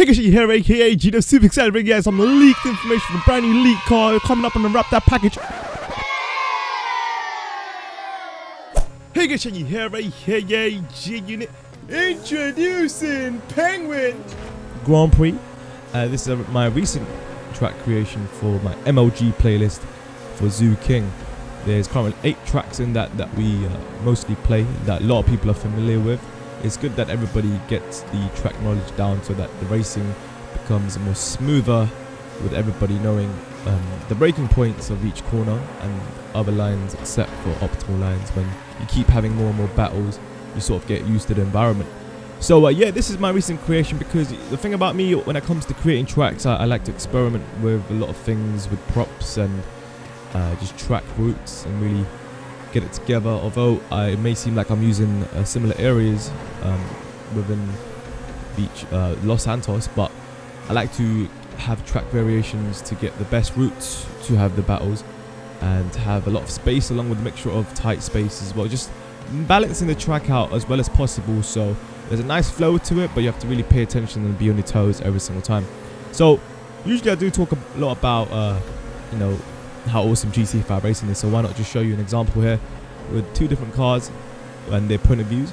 Higashi here, aka Gino, super excited to bring you guys some leaked information from a brand new leaked car coming up on the Wrap That package. Higashi here, aka G-Unit, introducing Penguin Grand Prix. This is my recent track creation for my MLG playlist for Zoo King. There's currently 8 tracks in that we mostly play, that a lot of people are familiar with. It's good that everybody gets the track knowledge down so that the racing becomes more smoother, with everybody knowing the braking points of each corner and other lines except for optimal lines. When you keep having more and more battles, you sort of get used to the environment. So yeah, this is my recent creation, because the thing about me when it comes to creating tracks, I like to experiment with a lot of things with props and just track routes and really get it together. Although it may seem like I'm using similar areas within beach Los Santos, but I like to have track variations to get the best routes to have the battles and have a lot of space along with a mixture of tight space as well, just balancing the track out as well as possible. So there's a nice flow to it, but you have to really pay attention and be on your toes every single time. So usually I do talk a lot about you know, how awesome GT5 racing is, so why not just show you an example here with 2 different cars and their point of views.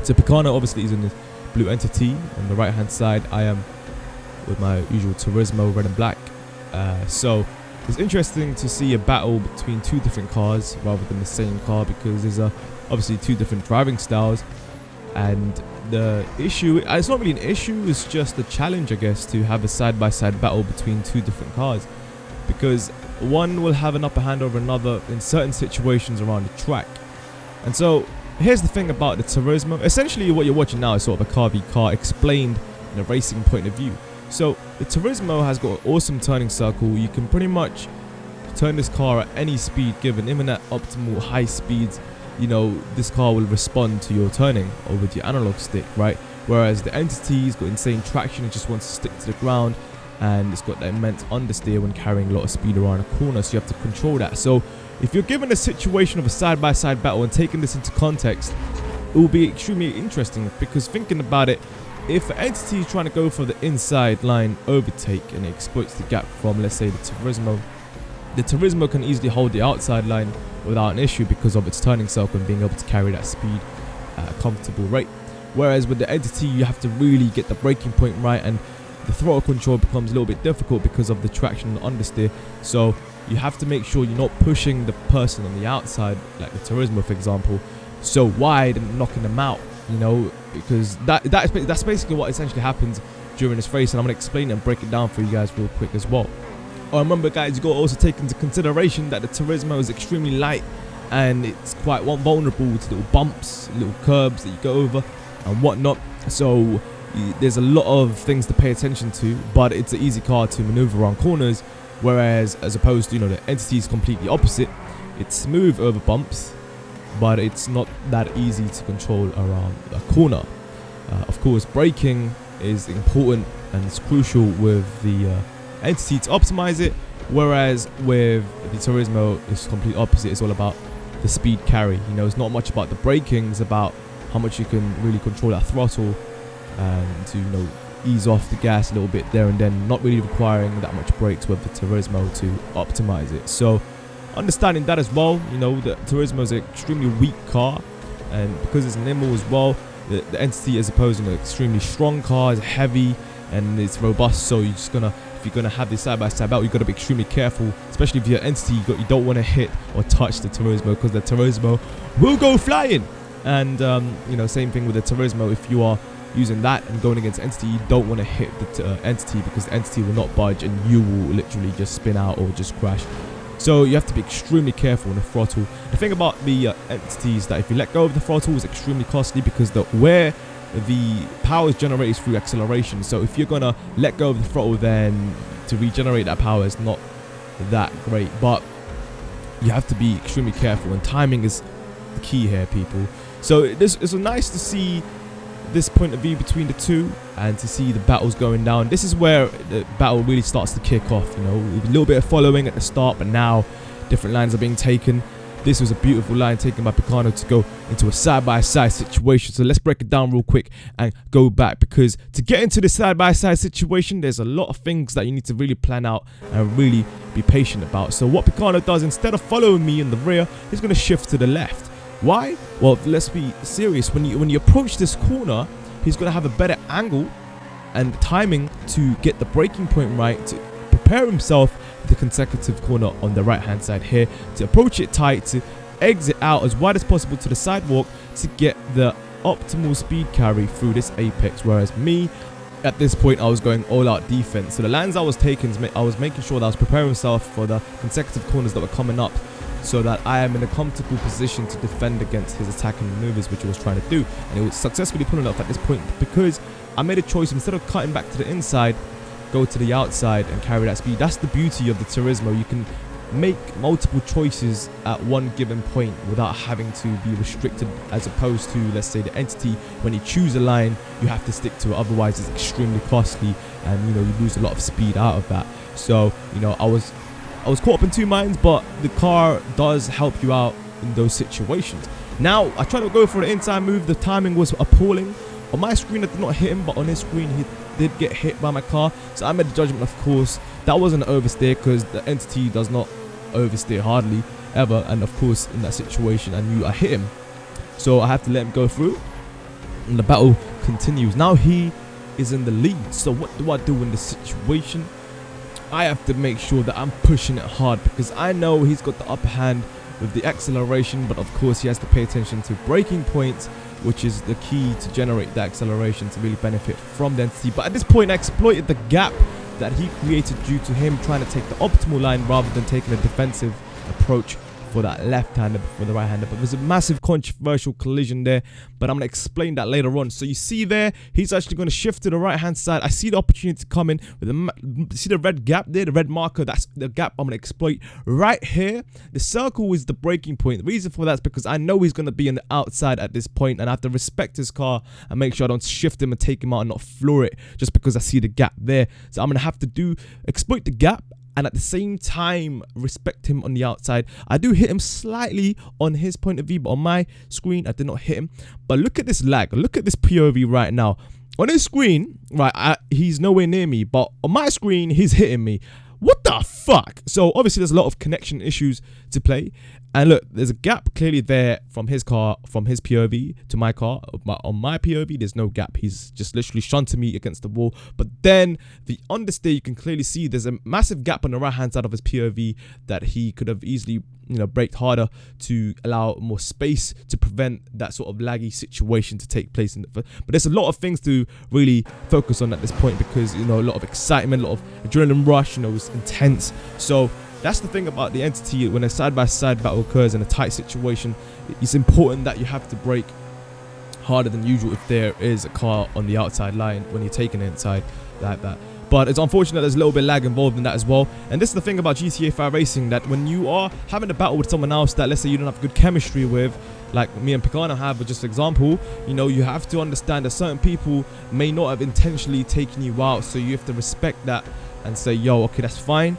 So Picano obviously is in the blue entity. On the right hand side I am with my usual Turismo red and black. So it's interesting to see a battle between 2 different cars rather than the same car, because there's obviously 2 different driving styles. And the issue, it's not really an issue, it's just a challenge I guess, to have a side-by-side battle between 2 different cars, because one will have an upper hand over another in certain situations around the track. And so here's the thing about the Turismo. Essentially what you're watching now is sort of a car v car explained in a racing point of view. So the Turismo has got an awesome turning circle. You can pretty much turn this car at any speed given, even at optimal high speeds. You know, this car will respond to your turning or with your analog stick, right? Whereas the Entity's got insane traction, it just wants to stick to the ground, and it's got that immense understeer when carrying a lot of speed around a corner, so you have to control that. So if you're given a situation of a side-by-side battle and taking this into context, it will be extremely interesting, because thinking about it, if an Entity is trying to go for the inside line overtake and it exploits the gap from, let's say, the Turismo can easily hold the outside line without an issue because of its turning circle and being able to carry that speed at a comfortable rate. Whereas with the Entity, you have to really get the braking point right, and the throttle control becomes a little bit difficult because of the traction and understeer. So you have to make sure you're not pushing the person on the outside, like the Turismo for example, so wide and knocking them out, you know, because that's basically what essentially happens during this race, and I'm going to explain it and break it down for you guys real quick as well. Remember guys, you got to also take into consideration that the Turismo is extremely light and it's quite vulnerable to little bumps, little curbs that you go over and whatnot. So there's a lot of things to pay attention to, but it's an easy car to maneuver around corners, whereas as opposed to, you know, the Entity is completely opposite. It's smooth over bumps, but it's not that easy to control around a corner. Of course, braking is important and it's crucial with the Entity to optimize it, whereas with the Turismo it's complete opposite. It's all about the speed carry. You know, it's not much about the braking, it's about how much you can really control that throttle and to, you know, ease off the gas a little bit there and then, not really requiring that much brakes with the Turismo to optimize it. So understanding that as well, you know, the Turismo is an extremely weak car, and because it's nimble as well, the Entity, as opposed to an extremely strong car, is heavy and it's robust. So you're just gonna, if you're gonna have this side-by-side battle, you've got to be extremely careful, especially if you're Entity. You don't want to hit or touch the Turismo, because the Turismo will go flying. And you know, same thing with the Turismo. If you are using that and going against Entity, you don't want to hit the Entity, because the Entity will not budge and you will literally just spin out or just crash. So you have to be extremely careful on the throttle. The thing about the Entity is that if you let go of the throttle, it's extremely costly, because where the power is generated through acceleration. So if you're gonna let go of the throttle, then to regenerate that power is not that great. But you have to be extremely careful, and timing is the key here, people. So it's nice to see this point of view between the 2 and to see the battles going down. This is where the battle really starts to kick off. You know, a little bit of following at the start, but now different lines are being taken. this was a beautiful line taken by Picano to go into a side-by-side situation. So let's break it down real quick and go back, because to get into this side-by-side situation, there's a lot of things that you need to really plan out and really be patient about. So what Picano does, instead of following me in the rear, he's going to shift to the left. Why? Well, let's be serious. When you approach this corner, he's going to have a better angle and timing to get the braking point right, to prepare himself for the consecutive corner on the right hand side here, to approach it tight, to exit out as wide as possible to the sidewalk to get the optimal speed carry through this apex. Whereas me, at this point, I was going all out defense. So the lines I was taking, I was making sure that I was preparing myself for the consecutive corners that were coming up, so that I am in a comfortable position to defend against his attacking maneuvers, which he was trying to do. And it was successfully pulling off at this point, because I made a choice, instead of cutting back to the inside, go to the outside and carry that speed. That's the beauty of the Turismo. You can make multiple choices at one given point without having to be restricted, as opposed to, let's say, the Entity. When you choose a line, you have to stick to it, otherwise it's extremely costly, and you lose a lot of speed out of that. So I was caught up in two minds, but the car does help you out in those situations. Now I tried to go for the inside move. The timing was appalling. On my screen I did not hit him, but on his screen he did get hit by my car. So I made the judgment, of course, that wasn't an oversteer, because the Entity does not oversteer hardly ever, and of course in that situation I knew I hit him, so I have to let him go through, and the battle continues. Now he is in the lead, so what do I do in this situation? I have to make sure that I'm pushing it hard, because I know he's got the upper hand with the acceleration, but of course he has to pay attention to braking points, which is the key to generate the acceleration to really benefit from the Entity. But at this point I exploited the gap that he created due to him trying to take the optimal line rather than taking a defensive approach for that left-hander before the right-hander. But there's a massive controversial collision there, but I'm going to explain that later on. So you see there, he's actually going to shift to the right-hand side. I see the opportunity to come in with see the red gap there, the red marker. That's the gap I'm going to exploit right here. The circle is the braking point. The reason for that is because I know he's going to be on the outside at this point, and I have to respect his car and make sure I don't shift him and take him out and not floor it just because I see the gap there. So I'm going to have to exploit the gap, and at the same time respect him on the outside. I do hit him slightly on his point of view, but on my screen I did not hit him. But look at this lag, look at this POV right now. On his screen, right, he's nowhere near me, but on my screen he's hitting me. What the fuck? So obviously there's a lot of connection issues to play, and look, there's a gap clearly there from his car, from his POV to my car. On my POV there's no gap, he's just literally shunting me against the wall. But then the understeer, you can clearly see there's a massive gap on the right hand side of his POV that he could have easily braked harder to allow more space to prevent that sort of laggy situation to take place. But there's a lot of things to really focus on at this point, because a lot of excitement, a lot of adrenaline rush, it's intense. So that's the thing about the Entity. When a side-by-side battle occurs in a tight situation, it's important that you have to brake harder than usual if there is a car on the outside line when you're taking it inside like that. But it's unfortunate there's a little bit of lag involved in that as well. And this is the thing about GTA 5 racing, that when you are having a battle with someone else that, let's say, you don't have good chemistry with, like me and Picano have, but just an example, you have to understand that certain people may not have intentionally taken you out, so you have to respect that and say, yo, okay, that's fine.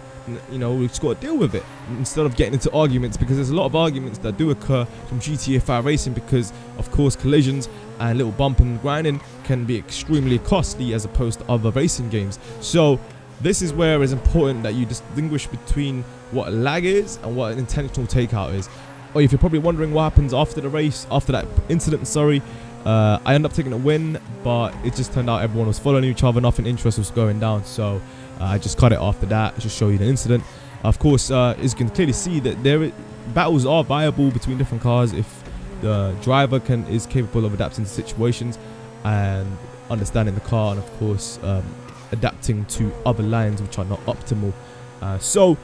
We've just got to deal with it, instead of getting into arguments, because there's a lot of arguments that do occur from GTA 5 racing, because of course collisions and little bumping and grinding can be extremely costly as opposed to other racing games. So this is where it's important that you distinguish between what lag is and what an intentional takeout is. Or if you're probably wondering what happens after the race, after that incident, I ended up taking a win, but it just turned out everyone was following each other, nothing interesting was going down, so I just cut it after that, just show you the incident. Of course, as you can clearly see, that battles are viable between different cars if the driver is capable of adapting to situations and understanding the car, and of course adapting to other lines which are not optimal. So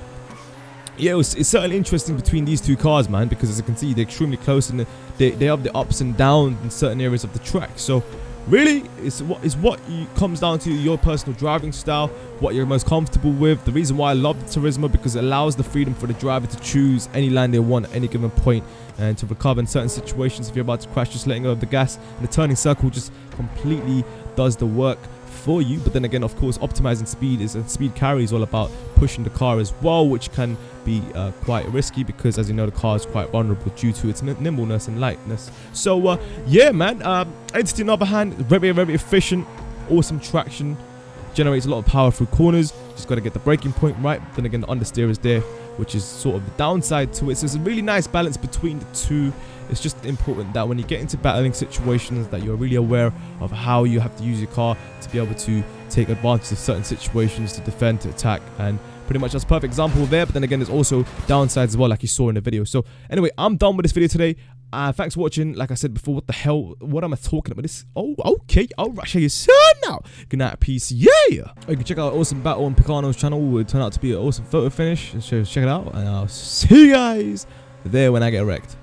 yeah, it's certainly interesting between these two cars, man, because as you can see, they're extremely close, and they have the ups and downs in certain areas of the track. So really, it's what comes down to your personal driving style, what you're most comfortable with. The reason why I love the Turismo, because it allows the freedom for the driver to choose any line they want at any given point, and to recover in certain situations. If you're about to crash, just letting go of the gas, and the turning circle just completely does the work for you. But then again, of course, optimizing speed and speed carry is all about pushing the car as well, which can be quite risky because, as you know, the car is quite vulnerable due to its nimbleness and lightness. So yeah, man, entity on the other hand, very efficient, awesome traction, generates a lot of power through corners. Just got to get the braking point right. Then again, the understeer is there, which is sort of the downside to it. So it's a really nice balance between the two. It's just important that when you get into battling situations that you're really aware of how you have to use your car to be able to take advantage of certain situations, to defend, to attack, and pretty much that's a perfect example there. But then again, there's also downsides as well, like you saw in the video. So anyway, I'm done with this video today. Thanks for watching. Like I said before, what the hell, what am I talking about? This, oh, okay, I'll show you soon now. Good night, peace, yeah. You can check out awesome battle on Picano's channel. It would turn out to be an awesome photo finish. So check it out, and I'll see you guys there when I get wrecked.